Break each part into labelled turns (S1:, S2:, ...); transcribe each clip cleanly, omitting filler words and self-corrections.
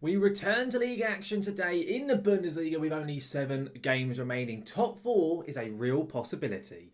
S1: We return to league action today in the Bundesliga with only 7 games remaining. Top 4 is a real possibility.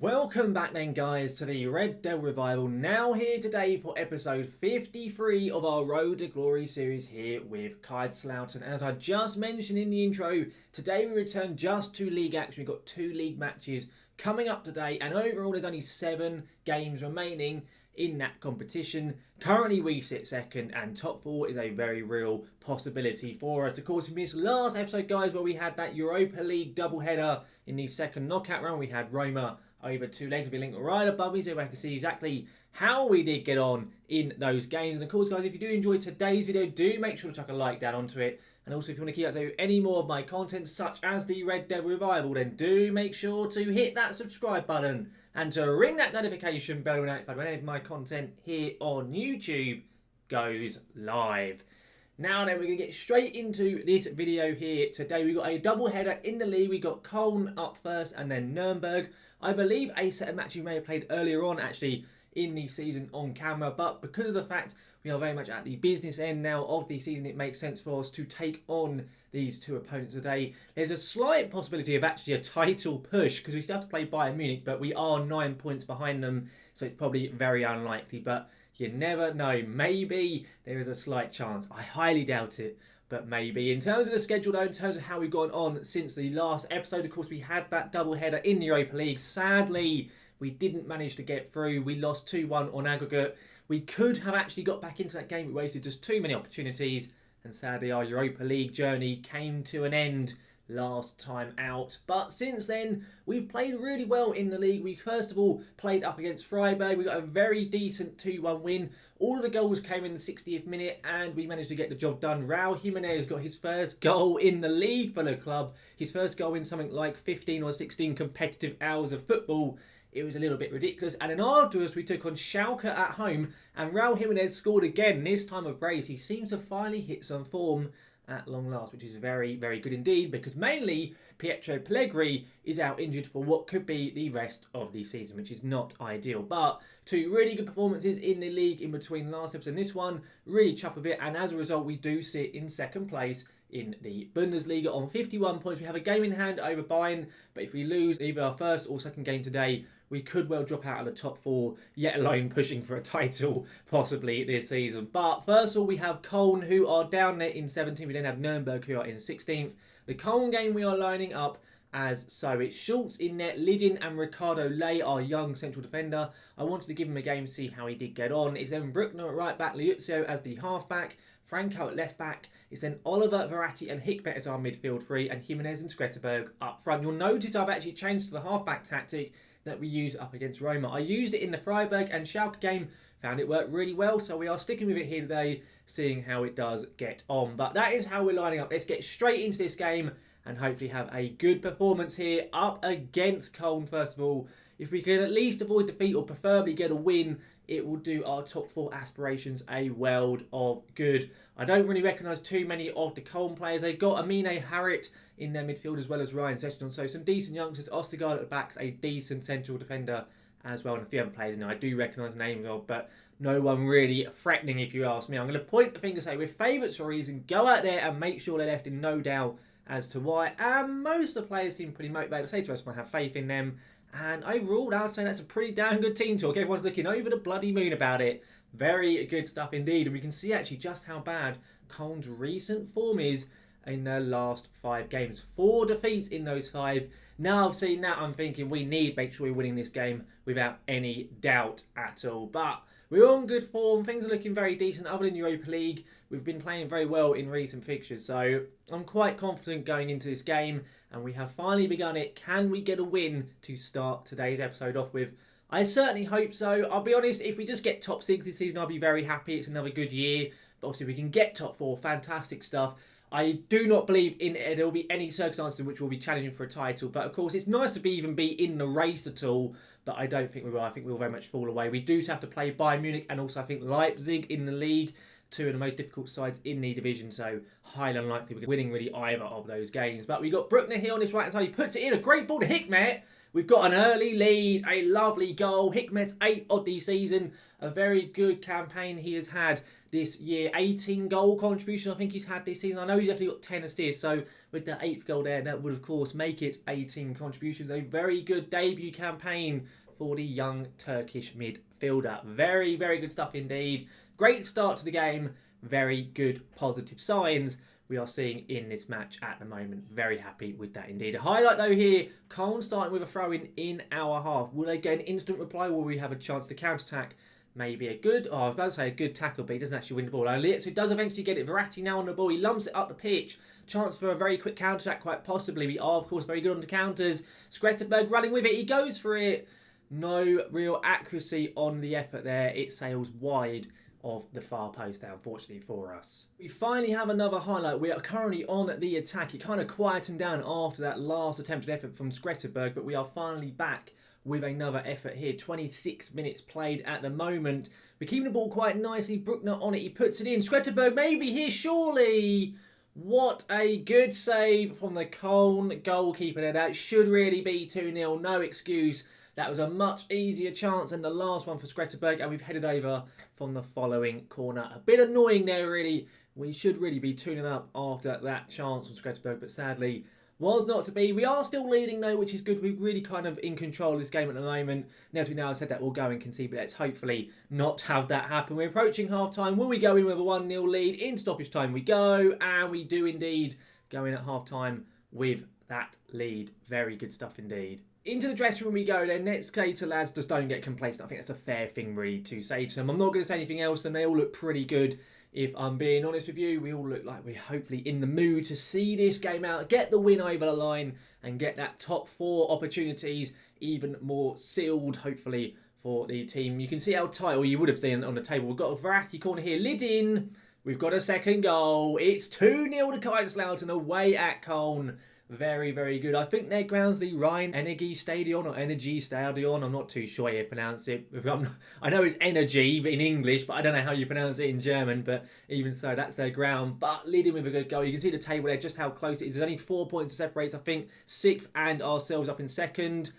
S1: Welcome back then guys to the Red Devil Revival, now here today for episode 53 of our Road to Glory series here with Kaiserslautern. And as I just mentioned in the intro, today we return just to league action. We've got 2 league matches coming up today, and overall there's only 7 games remaining in that competition. Currently we sit second, and top 4 is a very real possibility for us. Of course, we missed last episode guys where we had that Europa League doubleheader in the second knockout round. We had Roma over 2 legs. Will be linked right above me so I can see exactly how we did get on in those games. And of course guys, if you do enjoy today's video, do make sure to chuck a like down onto it. And also if you want to keep up to any more of my content such as the Red Devil Revival, then do make sure to hit that subscribe button and to ring that notification bell to be notified when any of my content here on YouTube goes live. Now then, we're going to get straight into this video here today. We've got a double header in the league. We've got Koln up first and then Nurnberg. I believe a set of matches we may have played earlier on actually in the season on camera, but because of the fact we are very much at the business end now of the season, it makes sense for us to take on these 2 opponents today. There's a slight possibility of actually a title push because we still have to play Bayern Munich, but we are 9 points behind them, so it's probably very unlikely, but you never know. Maybe there is a slight chance. I highly doubt it, but maybe. In terms of the schedule though, in terms of how we've gone on since the last episode, of course we had that double header in the Europa League. Sadly, we didn't manage to get through. We lost 2-1 on aggregate. We could have actually got back into that game. We wasted just too many opportunities, and sadly our Europa League journey came to an end last time out. But since then, we've played really well in the league. We first of all played up against Freiburg. We got a very decent 2-1 win. All of the goals came in the 60th minute, and we managed to get the job done. Raul Jimenez got his first goal in the league for the club. His first goal in something like 15 or 16 competitive hours of football. It was a little bit ridiculous. And then afterwards, we took on Schalke at home, and Raul Jimenez scored again, this time of brace. He seems to finally hit some form at long last, which is very, very good indeed, because mainly Pietro Pellegrini is out injured for what could be the rest of the season, which is not ideal. But 2 really good performances in the league in between last episode and this one, really chop a bit, and as a result we do sit in second place in the Bundesliga on 51 points. We have a game in hand over Bayern, but if we lose either our first or second game today, we could well drop out of the top 4, yet alone pushing for a title possibly this season. But first of all, we have Koln, who are down there in 17th. We then have Nurnberg, who are in 16th. The Koln game we are lining up as so. It's Schultz in net, Lidin and Ricardo Ley, our young central defender. I wanted to give him a game to see how he did get on. It's then Bruckner at right back, Liuzio as the half back, Franco at left back. It's then Oliver, Verratti and Hickmet as our midfield 3, and Jimenez and Skretterberg up front. You'll notice I've actually changed to the half back tactic that we use up against Roma. I used it in the Freiburg and Schalke game, found it worked really well, so we are sticking with it here today, seeing how it does get on. But that is how we're lining up. Let's get straight into this game and hopefully have a good performance here up against Koln first of all. If we can at least avoid defeat or preferably get a win, it will do our top 4 aspirations a world of good. I don't really recognise too many of the Koln players. They've got Amine Harit in their midfield as well as Ryan Session. So some decent youngsters. Ostergaard at the back's a decent central defender as well. And a few other players now I do recognise names of, but no one really threatening if you ask me. I'm going to point the finger and say we're favourites for a reason. Go out there and make sure they're left in no doubt as to why. And most of the players seem pretty motivated. I say to us, I have faith in them. And overall, I'd say that's a pretty damn good team talk. Everyone's looking over the bloody moon about it. Very good stuff indeed. And we can see actually just how bad Koln's recent form is in their last 5 games. 4 defeats in those 5. Now I've seen that, I'm thinking we need to make sure we're winning this game without any doubt at all. But we're on good form. Things are looking very decent. Other than Europa League, we've been playing very well in recent fixtures. So I'm quite confident going into this game. And we have finally begun it. Can we get a win to start today's episode off with? I certainly hope so. I'll be honest, if we just get top 6 this season, I'll be very happy. It's another good year. But obviously, if we can get top 4, fantastic stuff. I do not believe there will be any circumstances in which we'll be challenging for a title. But of course, it's nice to even be in the race at all. But I don't think we will. I think we'll very much fall away. We do have to play Bayern Munich and also I think Leipzig in the league. two of the most difficult sides in the division, so highly unlikely we're winning really either of those games. But we got Bruckner here on this right hand side. He puts it in, a great ball to Hikmet. We've got an early lead, a lovely goal. Hikmet's 8th of the season. A very good campaign he has had this year. 18 goal contribution I think he's had this season. I know he's definitely got 10 assists, so with that 8th goal there, that would of course make it 18 contributions. A very good debut campaign for the young Turkish midfielder. Very, very good stuff indeed. Great start to the game. Very good positive signs we are seeing in this match at the moment. Very happy with that indeed. A highlight though here, Koln starting with a throw in our half. Will they get an instant reply? Will we have a chance to counter-attack? Maybe a good, I was about to say a good tackle, but he doesn't actually win the ball. So he does eventually get it. Verratti now on the ball. He lumps it up the pitch. Chance for a very quick counter-attack, quite possibly. We are, of course, very good on the counters. Skretterberg running with it. He goes for it. No real accuracy on the effort there. It sails wide of the far post there, unfortunately for us. We finally have another highlight. We are currently on the attack. It kind of quietened down after that last attempted effort from Skretterberg, but we are finally back with another effort here. 26 minutes played at the moment. We're keeping the ball quite nicely. Bruckner on it. He puts it in. Skretterberg maybe here, surely. What a good save from the Koln goalkeeper there. That should really be 2-0. No excuse. That was a much easier chance than the last one for Skretterberg, and we've headed over from the following corner. A bit annoying there, really. We should really be 2-0 up after that chance from Skretterberg, but sadly was not to be. We are still leading though, which is good. We're really kind of in control of this game at the moment. Now we now said that we'll go and concede, but let's hopefully not have that happen. We're approaching half-time. Will we go in with a 1-0 lead? In stoppage time we go, and we do indeed go in at half-time with that lead. Very good stuff indeed. Into the dressing room we go then. Let's say to lads, just don't get complacent. I think that's a fair thing really to say to them. I'm not going to say anything else, and they all look pretty good. If I'm being honest with you, we all look like we're hopefully in the mood to see this game out, get the win over the line, and get that top 4 opportunities even more sealed, hopefully, for the team. You can see how tight, or you would have seen on the table. We've got a Verratti corner here, lid in. We've got a second goal. It's 2-0 to Kaiserslautern away at Koln. Very, very good. I think their ground's the Rhein-Energie Stadion or Energy Stadion. I'm not too sure how you pronounce it. I know it's Energy in English, but I don't know how you pronounce it in German. But even so, that's their ground. But leading with a good goal. You can see the table there, just how close it is. There's only 4 points to separate, I think, 6th and ourselves up in 2nd.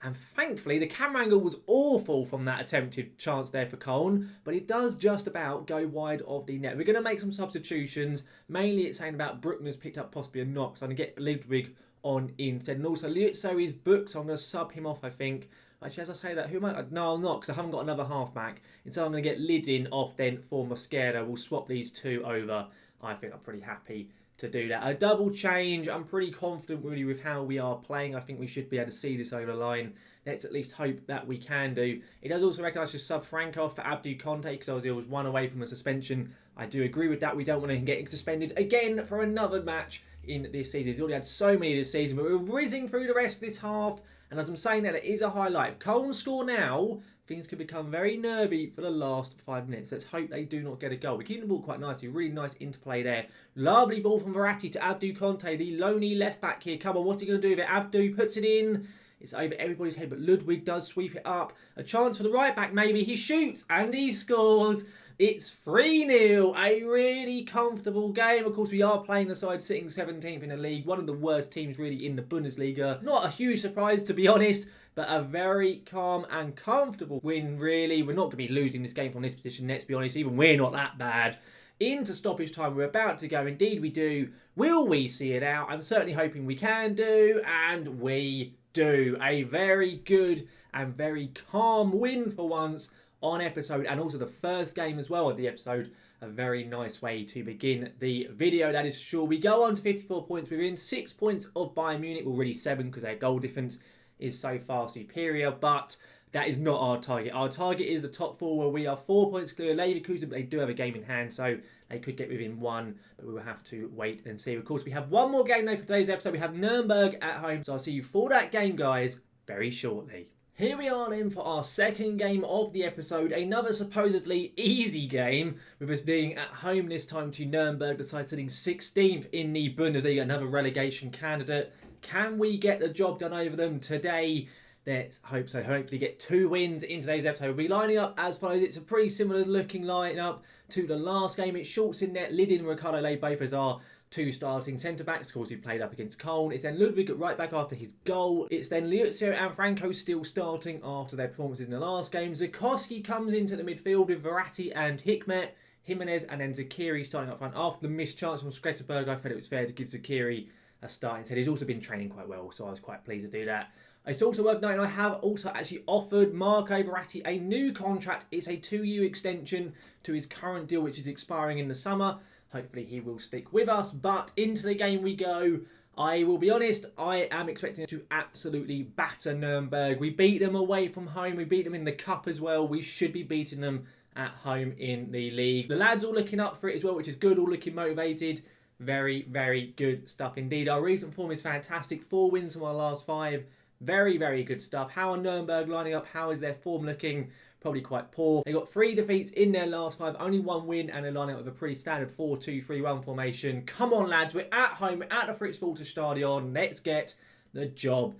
S1: And thankfully, the camera angle was awful from that attempted chance there for Koln, but it does just about go wide of the net. We're going to make some substitutions. Mainly, it's saying about Bruckner's picked up possibly a knock, so I'm going to get Ludwig on instead. And also, Liuzzo is booked, so I'm going to sub him off, I think. Actually, as I say that, who am I? No, I'm not, because I haven't got another halfback. Instead, I'm going to get Lidin off then for Mosquera. We'll swap these two over. I think I'm pretty happy to do that. A double change. I'm pretty confident really with how we are playing. I think we should be able to see this over the line. Let's at least hope that we can do. It does also recognise just sub Franco for Abdou Conte because it was 1 away from a suspension. I do agree with that. We don't want to get suspended again for another match in this season. He's already had so many this season, but we're whizzing through the rest of this half. And as I'm saying that, it is a highlight. If Koln score now, things could become very nervy for the last 5 minutes. Let's hope they do not get a goal. We're keeping the ball quite nicely. Really nice interplay there. Lovely ball from Verratti to Abdou Conte, the lonely left back here. Come on, what's he going to do with it? Abdou puts it in. It's over everybody's head, but Ludwig does sweep it up. A chance for the right back, maybe. He shoots and he scores. It's 3-0. A really comfortable game. Of course, we are playing the side sitting 17th in the league. One of the worst teams really in the Bundesliga. Not a huge surprise, to be honest, but a very calm and comfortable win, really. We're not going to be losing this game from this position, let's be honest. Even we're not that bad. Into stoppage time, we're about to go. Indeed, we do. Will we see it out? I'm certainly hoping we can do, and we do. A very good and very calm win for once on episode, and also the first game as well of the episode. A very nice way to begin the video, that is sure. We go on to 54 points. We're in 6 points of Bayern Munich, well really 7 because their goal difference is so far superior, but that is not our target. Our target is the top 4 where we are 4 points clear. Leverkusen, but they do have a game in hand, so they could get within 1, but we will have to wait and see. Of course, we have one more game though for today's episode. We have Nurnberg at home, so I'll see you for that game, guys, very shortly. Here we are then for our second game of the episode. Another supposedly easy game, with us being at home this time to Nurnberg, the side sitting 16th in the Bundesliga, another relegation candidate. Can we get the job done over them today? Let's hope so. Hopefully get 2 wins in today's episode. We'll be lining up as follows. It's a pretty similar looking lineup to the last game. It's Schultz in net, Lidin and Ricardo Lay both as our 2 starting centre-backs. Of course, he played up against Koln. It's then Ludwig at right back after his goal. It's then Liuzio and Franco still starting after their performances in the last game. Zikoski comes into the midfield with Verratti and Hikmet, Jimenez and then Zakiri starting up front. After the missed chance from Skretterberg, I felt it was fair to give Zakiri a start instead. He's also been training quite well, so I was quite pleased to do that. It's also worth noting I have also actually offered Marco Verratti a new contract. It's a 2-year extension to his current deal, which is expiring in the summer. Hopefully he will stick with us. But into the game we go. I will be honest, I am expecting to absolutely batter Nurnberg. We beat them away from home. We beat them in the cup as well. We should be beating them at home in the league. The lads all looking up for it as well, which is good. All looking motivated. Very, very good stuff indeed. Our recent form is fantastic. 4 wins from our last 5. Very, very good stuff. How are Nurnberg lining up? How is their form looking? Probably quite poor. They got 3 defeats in their last 5, only 1 win, and they're lining up with a pretty standard 4-2-3-1 formation. Come on, lads. We're at home. We're at the Fritz Walter Stadion. Let's get the job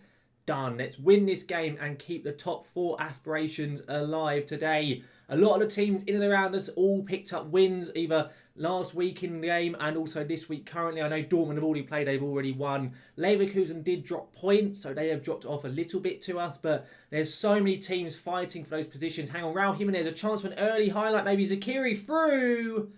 S1: done. Let's win this game and keep the top 4 aspirations alive today. A lot of the teams in and around us all picked up wins, either last week in the game and also this week currently. I know Dortmund have already played, they've already won. Leverkusen did drop points, so they have dropped off a little bit to us, but there's so many teams fighting for those positions. Hang on, Raul Jimenez, a chance for an early highlight, maybe Zakiri through.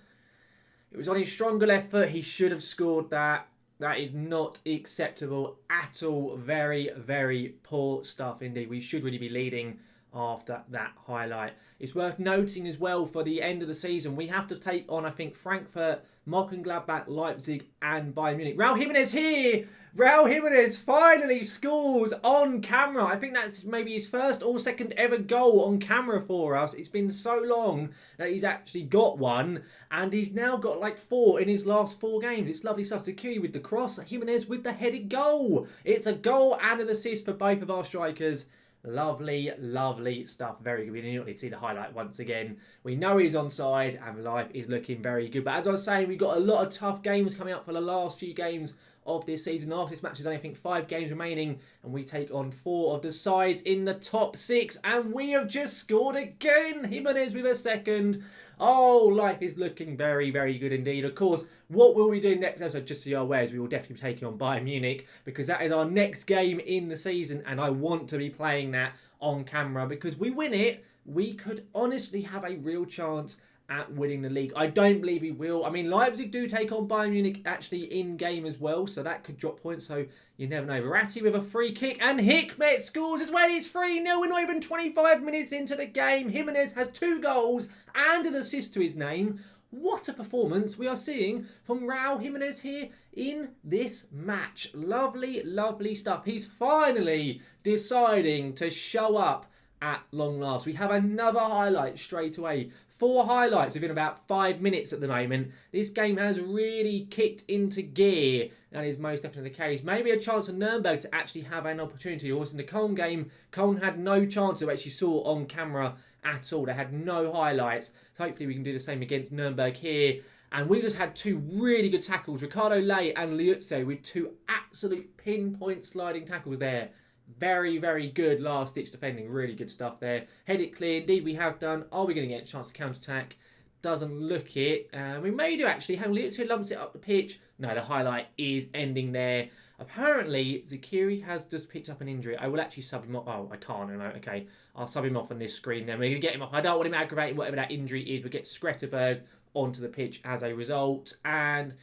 S1: It was on his stronger left foot, he should have scored that. That is not acceptable at all. Very, very poor stuff indeed. We should really be leading after that highlight. It's worth noting as well for the end of the season, we have to take on, I think, Frankfurt, Mönchengladbach, Leipzig and Bayern Munich. Raul Jimenez here! Raul Jimenez finally scores on camera. I think that's maybe his first or second ever goal on camera for us. It's been so long that he's actually got one, and he's now got like 4 in his last 4 games. It's lovely stuff. Zakiri with the cross, Jimenez with the headed goal. It's a goal and an assist for both of our strikers. Lovely, lovely stuff. Very good. We didn't really see the highlight once again. We know he's onside and life is looking very good. But as I was saying, we've got a lot of tough games coming up for the last few games of this season. After this match, there's only, I think, 5 games remaining. And we take on 4 of the sides in the top 6. And we have just scored again. Jimenez with a second. Oh, life is looking very, very good indeed. Of course, what will we do next episode, just so you're aware, is we will definitely be taking on Bayern Munich, because that is our next game in the season, and I want to be playing that on camera, because we win it, we could honestly have a real chance at winning the league. I don't believe we will. I mean, Leipzig do take on Bayern Munich actually in-game as well, so that could drop points, so you never know. Verratti with a free kick, and Hikmet scores as well. It's 3-0. We're not even 25 minutes into the game. Jimenez has 2 goals and an assist to his name. What a performance we are seeing from Raul Jimenez here in this match. Lovely, lovely stuff. He's finally deciding to show up at long last. We have another highlight straight away. 4 highlights within about 5 minutes at the moment. This game has really kicked into gear. That is most definitely the case. Maybe a chance for Nurnberg to actually have an opportunity. Also in the Koln game, Koln had no chance to actually saw on camera at all. They had no highlights. So hopefully we can do the same against Nurnberg here. And we just had 2 really good tackles. Ricardo Lay and Liuzio with 2 absolute pinpoint sliding tackles there. Very, very good last-ditch defending. Really good stuff there. Head it clear. Indeed, we have done. Are we going to get a chance to counter-attack? Doesn't look it. We may do, actually. Hang on, Liuzio lumps it up the pitch. No, the highlight is ending there. Apparently, Zakiri has just picked up an injury. I will actually sub him off. Oh, I can't. Okay, I'll sub him off on this screen then. We're going to get him off. I don't want him aggravating whatever that injury is. We'll get Skretterberg onto the pitch as a result. And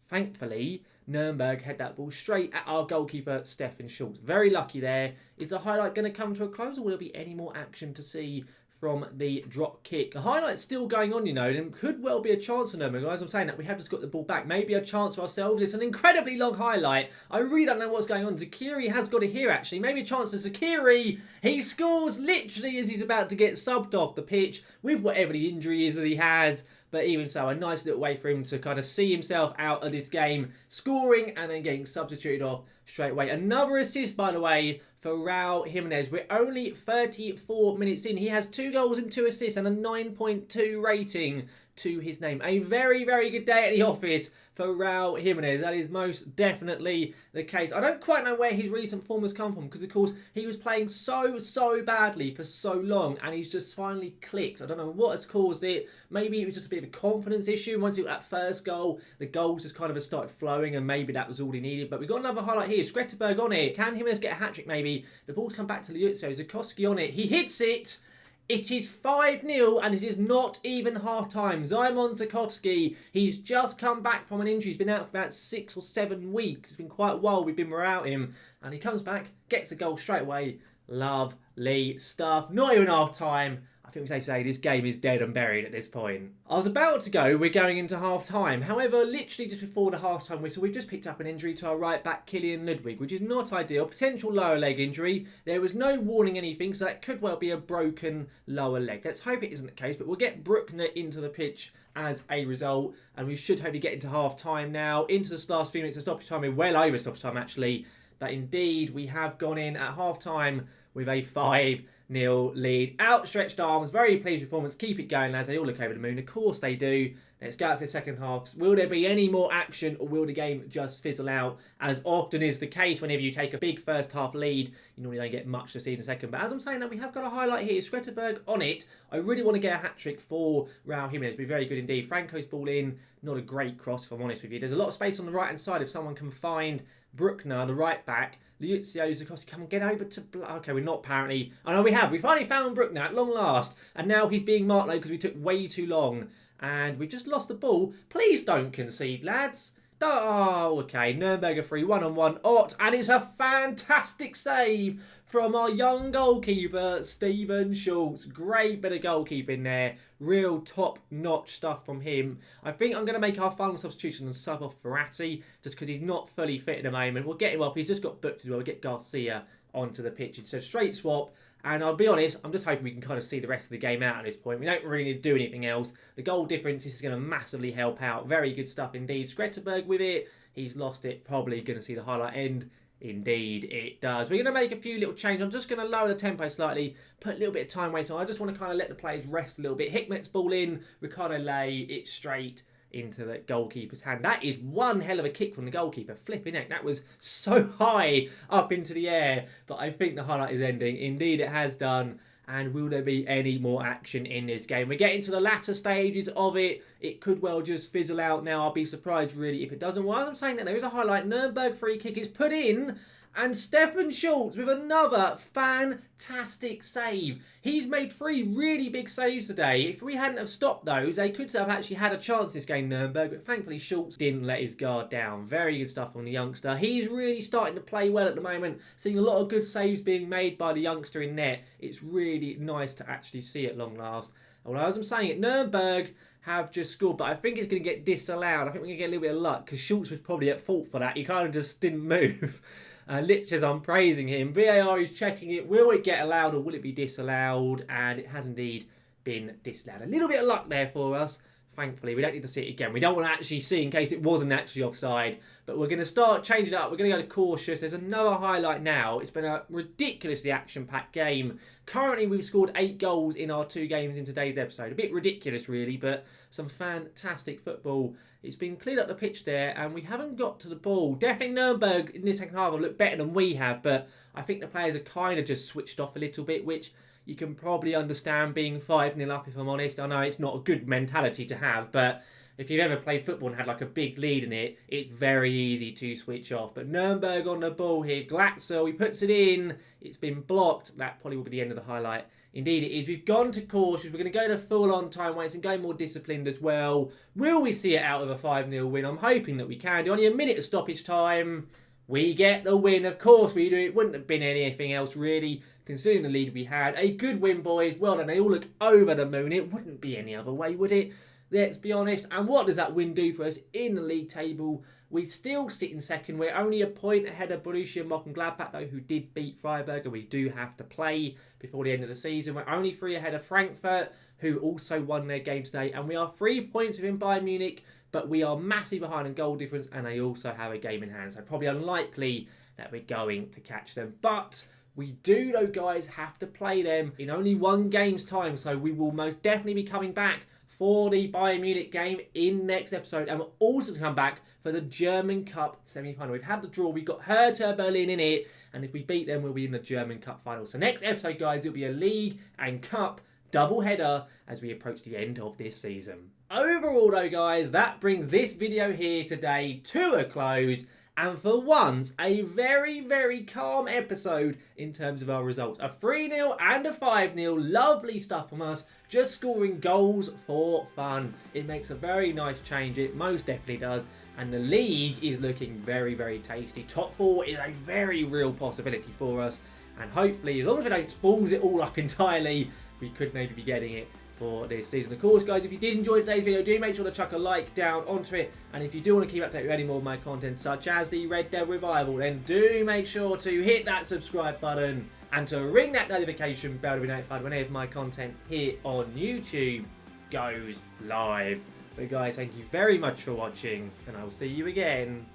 S1: thankfully, Nurnberg head that ball straight at our goalkeeper, Stefan Schultz. Very lucky there. Is the highlight going to come to a close, or will there be any more action to see from the drop kick? The highlight's still going on, you know, and could well be a chance for Nurnberg. As I'm saying that, we have just got the ball back. Maybe a chance for ourselves. It's an incredibly long highlight. I really don't know what's going on. Zakiri has got it here, actually. Maybe a chance for Zakiri. He scores literally as he's about to get subbed off the pitch with whatever the injury is that he has. But even so, a nice little way for him to kind of see himself out of this game, scoring and then getting substituted off straight away. Another assist, by the way, for Raul Jimenez. We're only 34 minutes in. He has 2 goals and 2 assists and a 9.2 rating to his name. A very, very good day at the office for Raul Jimenez. That is most definitely the case. I don't quite know where his recent form has come from because, of course, he was playing so badly for so long and he's just finally clicked. I don't know what has caused it. Maybe it was just a bit of a confidence issue. Once he got that first goal, the goals just kind of started flowing and maybe that was all he needed. But we've got another highlight here. Skretterberg on it. Can Jimenez get a hat-trick maybe? The ball's come back to Liuzzo. Zakowski on it. He hits it. It is 5-0 and it is not even half-time. Szymon Zakowski, he's just come back from an injury. He's been out for about 6 or 7 weeks. It's been quite a while we've been without him. And he comes back, gets a goal straight away. Lovely stuff. Not even half-time. I think we say this game is dead and buried at this point. I was about to go, we're going into half-time. However, literally just before the half-time whistle, we've just picked up an injury to our right back, Kilian Ludwig, which is not ideal. Potential lower leg injury. There was no warning anything, so that could well be a broken lower leg. Let's hope it isn't the case, but we'll get Bruckner into the pitch as a result, and we should hopefully get into half-time now. Into the last few minutes of stoppage time. We're well over stoppage time, actually. But indeed, we have gone in at half-time with a 5-0 lead. Outstretched arms, very pleased performance. Keep it going, lads. They all look over the moon. Of course they do. Let's go out for the second half. Will there be any more action or will the game just fizzle out? As often is the case whenever you take a big first half lead, you normally don't get much to see in the second. But as I'm saying that, we have got a highlight here. Skretterberg on it. I really want to get a hat-trick for Raul Jimenez. It'd be very good indeed. Franco's ball in. Not a great cross, if I'm honest with you. There's a lot of space on the right-hand side if someone can find Bruckner, the right back. Liuzzo, Zakowski, come and get over to... Okay, we're not apparently... I know we have. We finally found Bruckner at long last. And now he's being marked low because we took way too long. And we just lost the ball. Please don't concede, lads. Oh, okay. Nurnberg are free. 1-on-1. Ott. And it's a fantastic save from our young goalkeeper, Stephen Schultz. Great bit of goalkeeping there. Real top-notch stuff from him. I think I'm going to make our final substitution and sub off Verratti just because he's not fully fit at the moment. We'll get him up. He's just got booked as well. We'll get Garcia onto the pitch. So straight swap. And I'll be honest, I'm just hoping we can kind of see the rest of the game out at this point. We don't really need to do anything else. The goal difference is going to massively help out. Very good stuff indeed. Skretterberg with it. He's lost it. Probably going to see the highlight end. Indeed, it does. We're going to make a few little changes. I'm just going to lower the tempo slightly, put a little bit of time wait on. I just want to kind of let the players rest a little bit. Hikmet's ball in. Ricardo lay it straight into the goalkeeper's hand. That is one hell of a kick from the goalkeeper. Flipping heck, that was so high up into the air. But I think the highlight is ending. Indeed, it has done. And will there be any more action in this game? We're getting to the latter stages of it. It could well just fizzle out now. I'll be surprised, really, if it doesn't. While I'm saying that, there is a highlight. Nurnberg free kick is put in. And Stephen Schultz with another fantastic save. He's made 3 really big saves today. If we hadn't have stopped those, they could have actually had a chance this game, Nurnberg. But thankfully, Schultz didn't let his guard down. Very good stuff from the youngster. He's really starting to play well at the moment. Seeing a lot of good saves being made by the youngster in net. It's really nice to actually see at long last. And as I'm saying it, Nurnberg have just scored, but I think it's going to get disallowed. I think we're going to get a little bit of luck because Schultz was probably at fault for that. He kind of just didn't move. Literally, as I'm praising him, VAR is checking it. Will it get allowed or will it be disallowed? And it has indeed been disallowed. A little bit of luck there for us. Thankfully, we don't need to see it again. We don't want to actually see in case it wasn't actually offside. But we're going to start changing it up. We're going to go to cautious. There's another highlight now. It's been a ridiculously action-packed game. Currently, we've scored 8 goals in our 2 games in today's episode. A bit ridiculous, really, but some fantastic football. It's been cleared up the pitch there, and we haven't got to the ball. Definitely Nurnberg in this second half have looked better than we have, but I think the players are kind of just switched off a little bit, which you can probably understand being 5-0 up, if I'm honest. I know it's not a good mentality to have, but if you've ever played football and had like a big lead in it, it's very easy to switch off. But Nurnberg on the ball here. Glatzel, he puts it in. It's been blocked. That probably will be the end of the highlight. Indeed it is. We've gone to cautious. We're going to go to full-on time waits and go more disciplined as well. Will we see it out of a 5-0 win? I'm hoping that we can. Only a minute of stoppage time. We get the win. Of course we do. It wouldn't have been anything else really, considering the lead we had. A good win, boys. Well done. They all look over the moon. It wouldn't be any other way, would it? Let's be honest. And what does that win do for us in the league table? We still sit in second. We're only a point ahead of Borussia Mönchengladbach, though, who did beat Freiburg, and we do have to play before the end of the season. We're only 3 ahead of Frankfurt, who also won their game today. And we are 3 points within Bayern Munich, but we are massively behind in goal difference, and they also have a game in hand. So probably unlikely that we're going to catch them. But we do, though, guys, have to play them in only 1 game's time. So we will most definitely be coming back for the Bayern Munich game in next episode, and we're also going to come back for the German Cup semi-final. We've had the draw, we've got Hertha Berlin in it, and if we beat them, we'll be in the German Cup final. So next episode, guys, it'll be a League and Cup double header as we approach the end of this season. Overall though, guys, that brings this video here today to a close. And for once, a very, very calm episode in terms of our results. A 3-0 and a 5-0. Lovely stuff from us. Just scoring goals for fun. It makes a very nice change. It most definitely does. And the league is looking very, very tasty. Top 4 is a very real possibility for us. And hopefully, as long as we don't balls it all up entirely, we could maybe be getting it for this season. Of course, guys, if you did enjoy today's video, do make sure to chuck a like down onto it. And if you do want to keep up to date with any more of my content, such as the Red Devil Revival, then do make sure to hit that subscribe button and to ring that notification bell to be notified whenever my content here on YouTube goes live. But guys, thank you very much for watching, and I will see you again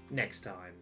S1: next time.